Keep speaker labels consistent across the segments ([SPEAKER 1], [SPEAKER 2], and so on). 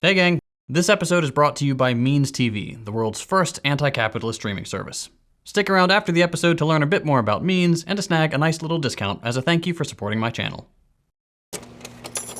[SPEAKER 1] Hey gang, this episode is brought to you by Means TV, the world's first anti-capitalist streaming service. Stick around after the episode to learn a bit more about Means and to snag a nice little discount as a thank you for supporting my channel.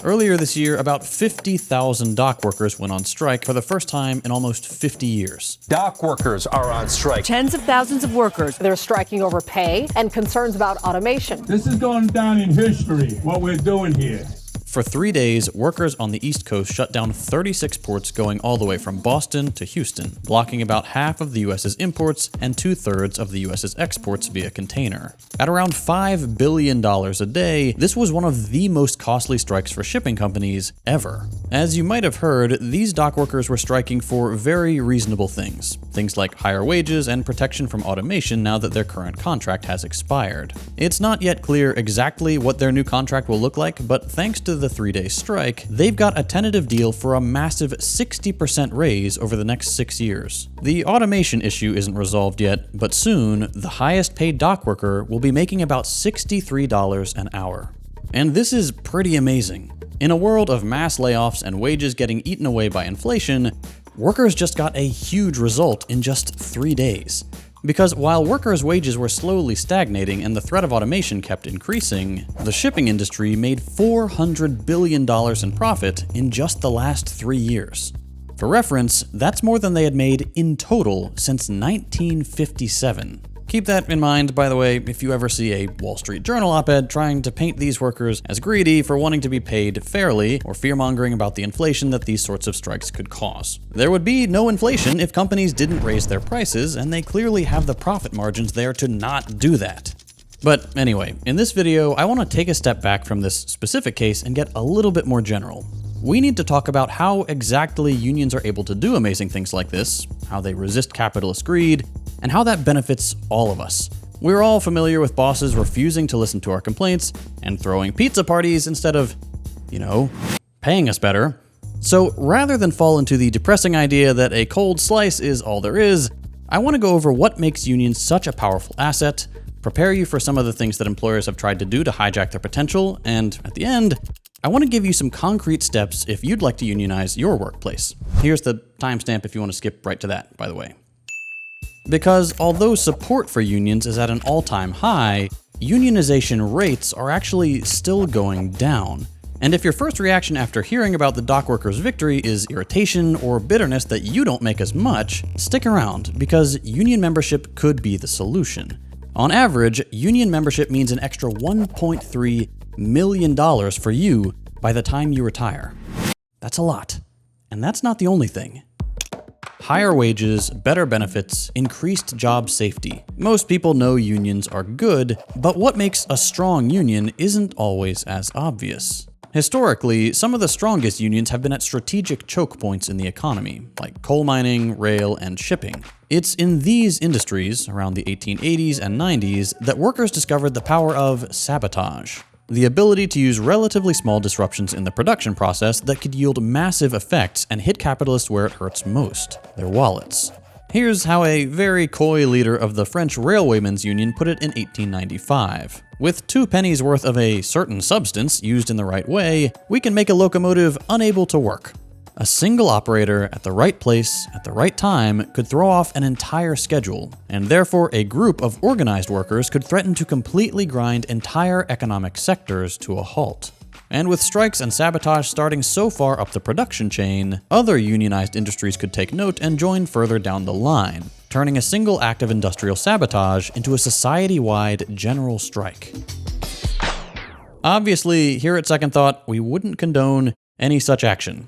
[SPEAKER 1] Earlier this year, about 50,000 dock workers went on strike for the first time in almost 50 years.
[SPEAKER 2] Dock workers are on strike.
[SPEAKER 3] Tens of thousands of workers. They're striking over pay and concerns about automation.
[SPEAKER 4] This is going down in history, what we're doing here.
[SPEAKER 1] For 3 days, workers on the East Coast shut down 36 ports going all the way from Boston to Houston, blocking about half of the US's imports and 2/3 of the US's exports via container. At around $5 billion a day, this was one of the most costly strikes for shipping companies ever. As you might have heard, these dock workers were striking for very reasonable things. Things like higher wages and protection from automation now that their current contract has expired. It's not yet clear exactly what their new contract will look like, but thanks to the 3-day strike, they've got a tentative deal for a massive 60% raise over the next 6 years. The automation issue isn't resolved yet, but soon, the highest paid dock worker will be making about $63 an hour. And this is pretty amazing. In a world of mass layoffs and wages getting eaten away by inflation, workers just got a huge result in just 3 days. Because while workers' wages were slowly stagnating and the threat of automation kept increasing, the shipping industry made $400 billion in profit in just the last 3 years. For reference, that's more than they had made in total since 1957. Keep that in mind, by the way, if you ever see a Wall Street Journal op-ed trying to paint these workers as greedy for wanting to be paid fairly, or fear-mongering about the inflation that these sorts of strikes could cause. There would be no inflation if companies didn't raise their prices, and they clearly have the profit margins there to not do that. But anyway, in this video, I want to take a step back from this specific case and get a little bit more general. We need to talk about how exactly unions are able to do amazing things like this, how they resist capitalist greed, and how that benefits all of us. We're all familiar with bosses refusing to listen to our complaints and throwing pizza parties instead of, paying us better. So rather than fall into the depressing idea that a cold slice is all there is, I want to go over what makes unions such a powerful asset, prepare you for some of the things that employers have tried to do to hijack their potential, and at the end, I want to give you some concrete steps if you'd like to unionize your workplace. Here's the timestamp if you want to skip right to that, by the way. Because although support for unions is at an all-time high, unionization rates are actually still going down. And if your first reaction after hearing about the dock workers' victory is irritation or bitterness that you don't make as much, stick around, because union membership could be the solution. On average, union membership means an extra $1.3 million for you by the time you retire. That's a lot. And that's not the only thing. Higher wages, better benefits, increased job safety. Most people know unions are good, but what makes a strong union isn't always as obvious. Historically, some of the strongest unions have been at strategic choke points in the economy, like coal mining, rail, and shipping. It's in these industries, around the 1880s and 90s, that workers discovered the power of sabotage. The ability to use relatively small disruptions in the production process that could yield massive effects and hit capitalists where it hurts most, their wallets. Here's how a very coy leader of the French Railwaymen's Union put it in 1895. With 2 pennies worth of a certain substance used in the right way, we can make a locomotive unable to work. A single operator at the right place at the right time could throw off an entire schedule, and therefore a group of organized workers could threaten to completely grind entire economic sectors to a halt. And with strikes and sabotage starting so far up the production chain, other unionized industries could take note and join further down the line, turning a single act of industrial sabotage into a society-wide general strike. Obviously, here at Second Thought, we wouldn't condone any such action.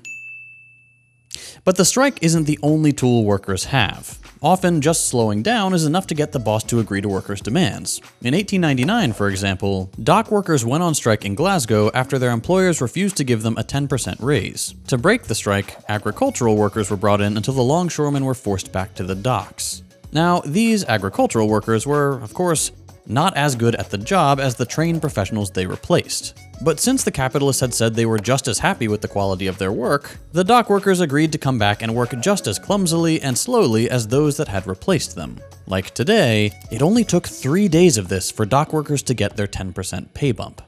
[SPEAKER 1] But the strike isn't the only tool workers have. Often, just slowing down is enough to get the boss to agree to workers' demands. In 1899, for example, dock workers went on strike in Glasgow after their employers refused to give them a 10% raise. To break the strike, agricultural workers were brought in until the longshoremen were forced back to the docks. Now, these agricultural workers were, of course, not as good at the job as the trained professionals they replaced. But since the capitalists had said they were just as happy with the quality of their work, the dock workers agreed to come back and work just as clumsily and slowly as those that had replaced them. Like today, it only took 3 days of this for dock workers to get their 10% pay bump.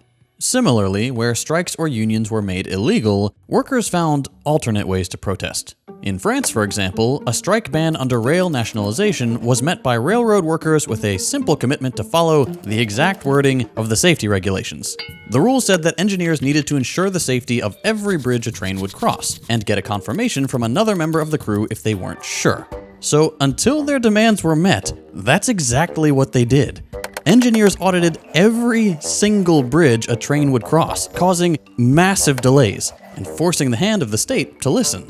[SPEAKER 1] Similarly, where strikes or unions were made illegal, workers found alternate ways to protest. In France, for example, a strike ban under rail nationalization was met by railroad workers with a simple commitment to follow the exact wording of the safety regulations. The rule said that engineers needed to ensure the safety of every bridge a train would cross, and get a confirmation from another member of the crew if they weren't sure. So until their demands were met, that's exactly what they did. Engineers audited every single bridge a train would cross, causing massive delays and forcing the hand of the state to listen.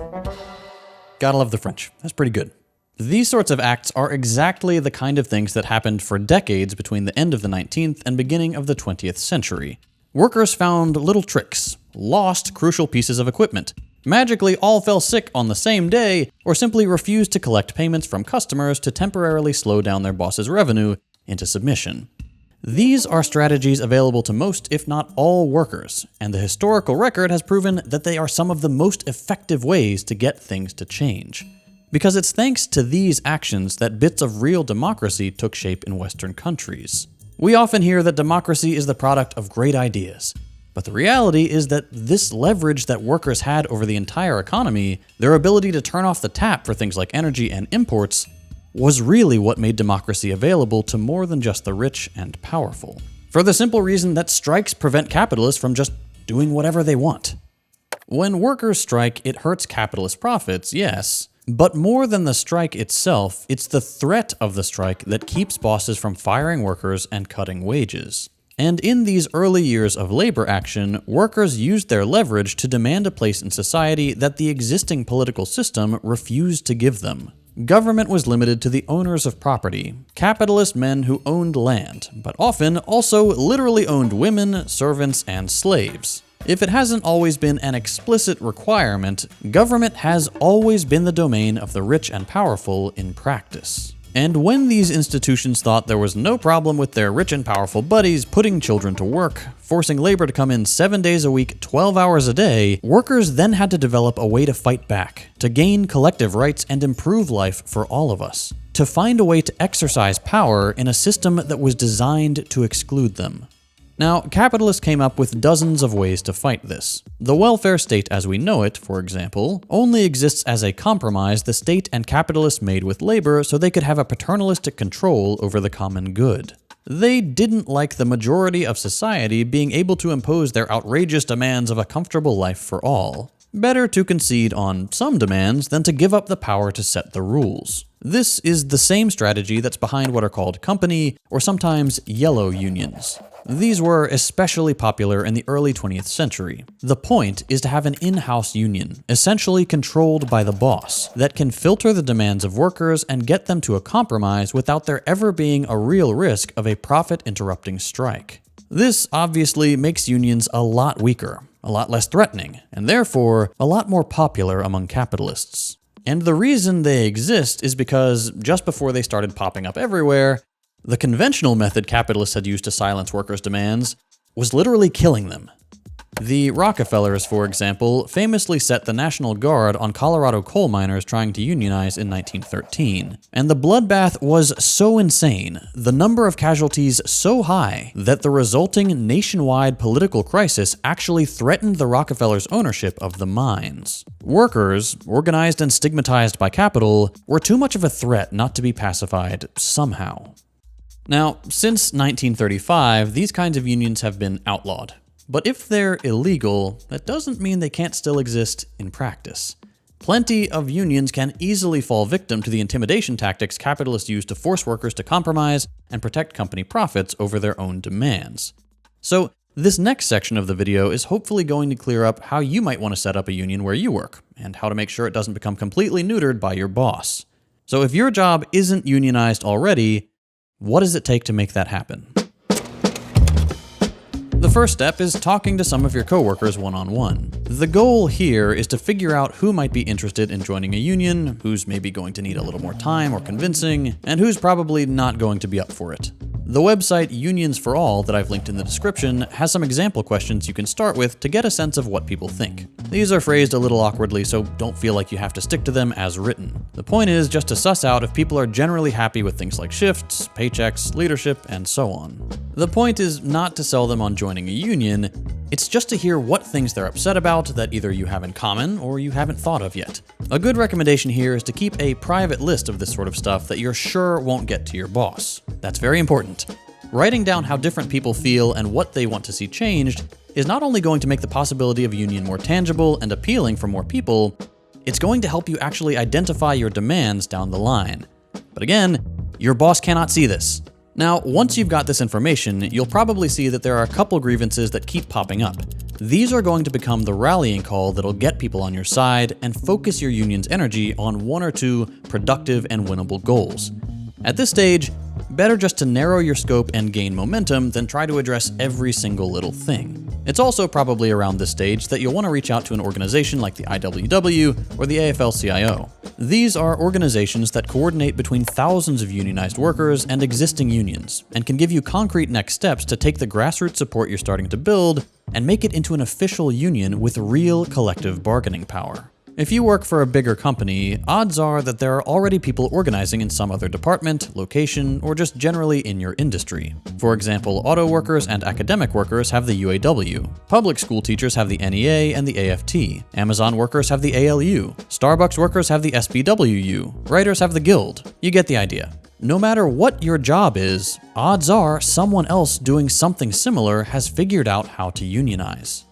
[SPEAKER 1] Gotta love the French. That's pretty good. These sorts of acts are exactly the kind of things that happened for decades between the end of the 19th and beginning of the 20th century. Workers found little tricks, lost crucial pieces of equipment, magically all fell sick on the same day, or simply refused to collect payments from customers to temporarily slow down their boss's revenue into submission. These are strategies available to most, if not all, workers, and the historical record has proven that they are some of the most effective ways to get things to change. Because it's thanks to these actions that bits of real democracy took shape in Western countries. We often hear that democracy is the product of great ideas, but the reality is that this leverage that workers had over the entire economy, their ability to turn off the tap for things like energy and imports, was really what made democracy available to more than just the rich and powerful. For the simple reason that strikes prevent capitalists from just doing whatever they want. When workers strike, it hurts capitalist profits, yes, but more than the strike itself, it's the threat of the strike that keeps bosses from firing workers and cutting wages. And in these early years of labor action, workers used their leverage to demand a place in society that the existing political system refused to give them. Government was limited to the owners of property, capitalist men who owned land, but often also literally owned women, servants, and slaves. If it hasn't always been an explicit requirement, government has always been the domain of the rich and powerful in practice. And when these institutions thought there was no problem with their rich and powerful buddies putting children to work, forcing labor to come in 7 days a week, 12 hours a day, workers then had to develop a way to fight back, to gain collective rights and improve life for all of us, to find a way to exercise power in a system that was designed to exclude them. Now, capitalists came up with dozens of ways to fight this. The welfare state as we know it, for example, only exists as a compromise the state and capitalists made with labor so they could have a paternalistic control over the common good. They didn't like the majority of society being able to impose their outrageous demands of a comfortable life for all. Better to concede on some demands than to give up the power to set the rules. This is the same strategy that's behind what are called company, or sometimes yellow unions. These were especially popular in the early 20th century. The point is to have an in-house union, essentially controlled by the boss, that can filter the demands of workers and get them to a compromise without there ever being a real risk of a profit-interrupting strike. This obviously makes unions a lot weaker, a lot less threatening, and therefore a lot more popular among capitalists. And the reason they exist is because just before they started popping up everywhere, the conventional method capitalists had used to silence workers' demands was literally killing them. The Rockefellers, for example, famously set the National Guard on Colorado coal miners trying to unionize in 1913. And the bloodbath was so insane, the number of casualties so high, that the resulting nationwide political crisis actually threatened the Rockefellers' ownership of the mines. Workers, organized and stigmatized by capital, were too much of a threat not to be pacified somehow. Now, since 1935, these kinds of unions have been outlawed. But if they're illegal, that doesn't mean they can't still exist in practice. Plenty of unions can easily fall victim to the intimidation tactics capitalists use to force workers to compromise and protect company profits over their own demands. So, this next section of the video is hopefully going to clear up how you might want to set up a union where you work, and how to make sure it doesn't become completely neutered by your boss. So if your job isn't unionized already, what does it take to make that happen? The first step is talking to some of your coworkers one-on-one. The goal here is to figure out who might be interested in joining a union, who's maybe going to need a little more time or convincing, and who's probably not going to be up for it. The website Unions for All that I've linked in the description has some example questions you can start with to get a sense of what people think. These are phrased a little awkwardly, so don't feel like you have to stick to them as written. The point is just to suss out if people are generally happy with things like shifts, paychecks, leadership, and so on. The point is not to sell them on joining a union, it's just to hear what things they're upset about that either you have in common or you haven't thought of yet. A good recommendation here is to keep a private list of this sort of stuff that you're sure won't get to your boss. That's very important. Writing down how different people feel and what they want to see changed is not only going to make the possibility of a union more tangible and appealing for more people, it's going to help you actually identify your demands down the line. But again, your boss cannot see this. Now, once you've got this information, you'll probably see that there are a couple grievances that keep popping up. These are going to become the rallying call that'll get people on your side and focus your union's energy on one or two productive and winnable goals. At this stage, better just to narrow your scope and gain momentum than try to address every single little thing. It's also probably around this stage that you'll want to reach out to an organization like the IWW or the AFL-CIO. These are organizations that coordinate between thousands of unionized workers and existing unions, and can give you concrete next steps to take the grassroots support you're starting to build and make it into an official union with real collective bargaining power. If you work for a bigger company, odds are that there are already people organizing in some other department, location, or just generally in your industry. For example, auto workers and academic workers have the UAW, public school teachers have the NEA and the AFT, Amazon workers have the ALU, Starbucks workers have the SBWU, writers have the Guild. You get the idea. No matter what your job is, odds are someone else doing something similar has figured out how to unionize.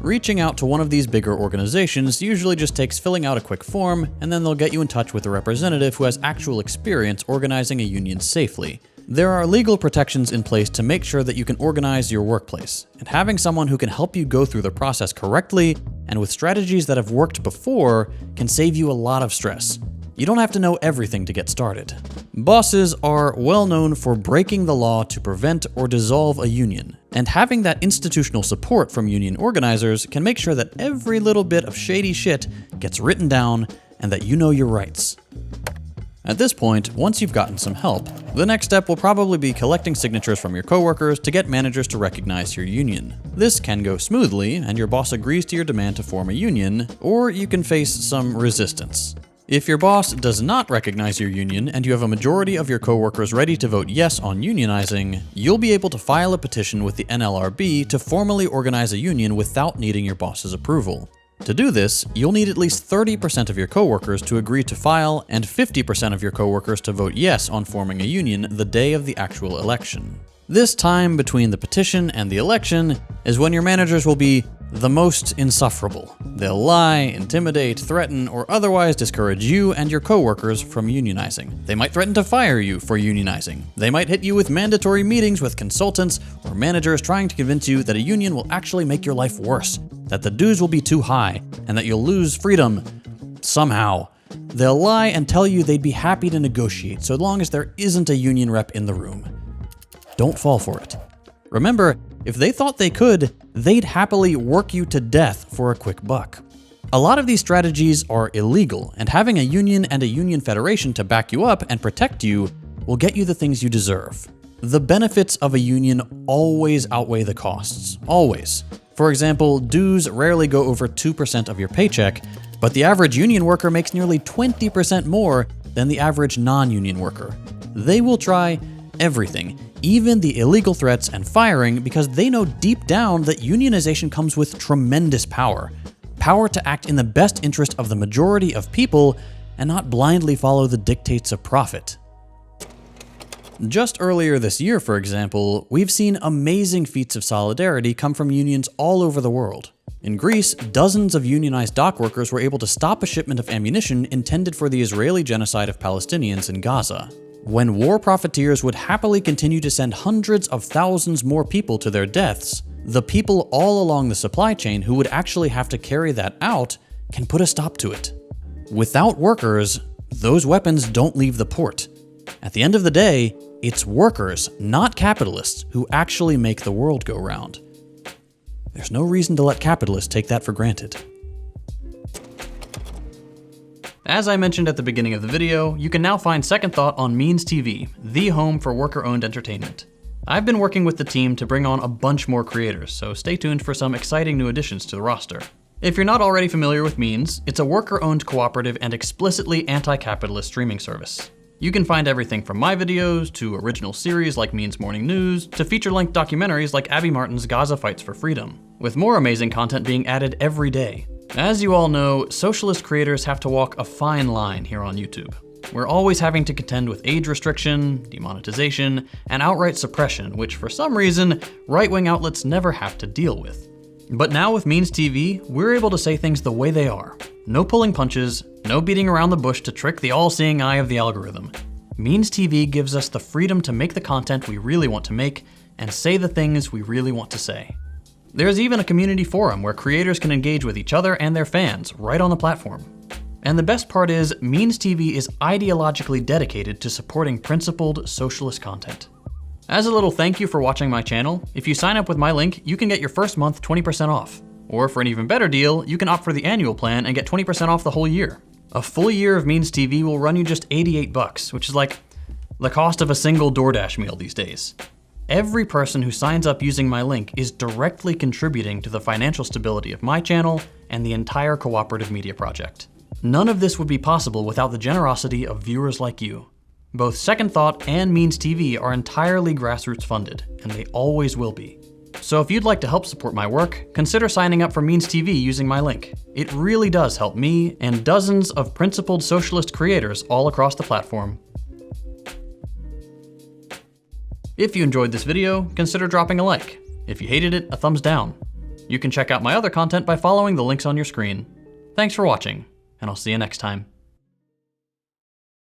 [SPEAKER 1] Reaching out to one of these bigger organizations usually just takes filling out a quick form, and then they'll get you in touch with a representative who has actual experience organizing a union safely. There are legal protections in place to make sure that you can organize your workplace, and having someone who can help you go through the process correctly and with strategies that have worked before can save you a lot of stress. You don't have to know everything to get started. Bosses are well known for breaking the law to prevent or dissolve a union, and having that institutional support from union organizers can make sure that every little bit of shady shit gets written down and that you know your rights. At this point, once you've gotten some help, the next step will probably be collecting signatures from your coworkers to get managers to recognize your union. This can go smoothly, and your boss agrees to your demand to form a union, or you can face some resistance. If your boss does not recognize your union and you have a majority of your coworkers ready to vote yes on unionizing, you'll be able to file a petition with the NLRB to formally organize a union without needing your boss's approval. To do this, you'll need at least 30% of your coworkers to agree to file and 50% of your coworkers to vote yes on forming a union the day of the actual election. This time between the petition and the election is when your managers will be the most insufferable. They'll lie, intimidate, threaten, or otherwise discourage you and your coworkers from unionizing. They might threaten to fire you for unionizing. They might hit you with mandatory meetings with consultants or managers trying to convince you that a union will actually make your life worse, that the dues will be too high, and that you'll lose freedom somehow. They'll lie and tell you they'd be happy to negotiate so long as there isn't a union rep in the room. Don't fall for it. Remember, if they thought they could, they'd happily work you to death for a quick buck. A lot of these strategies are illegal, and having a union and a union federation to back you up and protect you will get you the things you deserve. The benefits of a union always outweigh the costs. Always. For example, dues rarely go over 2% of your paycheck, but the average union worker makes nearly 20% more than the average non-union worker. They will try everything, even the illegal threats and firing, because they know deep down that unionization comes with tremendous power. Power to act in the best interest of the majority of people and not blindly follow the dictates of profit. Just earlier this year, for example, we've seen amazing feats of solidarity come from unions all over the world. In Greece, dozens of unionized dock workers were able to stop a shipment of ammunition intended for the Israeli genocide of Palestinians in Gaza. When war profiteers would happily continue to send hundreds of thousands more people to their deaths, the people all along the supply chain who would actually have to carry that out can put a stop to it. Without workers, those weapons don't leave the port. At the end of the day, it's workers, not capitalists, who actually make the world go round. There's no reason to let capitalists take that for granted. As I mentioned at the beginning of the video, you can now find Second Thought on Means TV, the home for worker-owned entertainment. I've been working with the team to bring on a bunch more creators, so stay tuned for some exciting new additions to the roster. If you're not already familiar with Means, it's a worker-owned cooperative and explicitly anti-capitalist streaming service. You can find everything from my videos, to original series like Means Morning News, to feature-length documentaries like Abby Martin's Gaza Fights for Freedom, with more amazing content being added every day. As you all know, socialist creators have to walk a fine line here on YouTube. We're always having to contend with age restriction, demonetization, and outright suppression, which for some reason, right-wing outlets never have to deal with. But now with Means TV, we're able to say things the way they are. No pulling punches, no beating around the bush to trick the all-seeing eye of the algorithm. Means TV gives us the freedom to make the content we really want to make and say the things we really want to say. There's even a community forum where creators can engage with each other and their fans right on the platform. And the best part is, Means TV is ideologically dedicated to supporting principled socialist content. As a little thank you for watching my channel, if you sign up with my link, you can get your first month 20% off. Or for an even better deal, you can opt for the annual plan and get 20% off the whole year. A full year of Means TV will run you just $88, which is like the cost of a single DoorDash meal these days. Every person who signs up using my link is directly contributing to the financial stability of my channel and the entire cooperative media project. None of this would be possible without the generosity of viewers like you. Both Second Thought and Means TV are entirely grassroots funded, and they always will be. So if you'd like to help support my work, consider signing up for Means TV using my link. It really does help me and dozens of principled socialist creators all across the platform. If you enjoyed this video, consider dropping a like. If you hated it, a thumbs down. You can check out my other content by following the links on your screen. Thanks for watching, and I'll see you next time.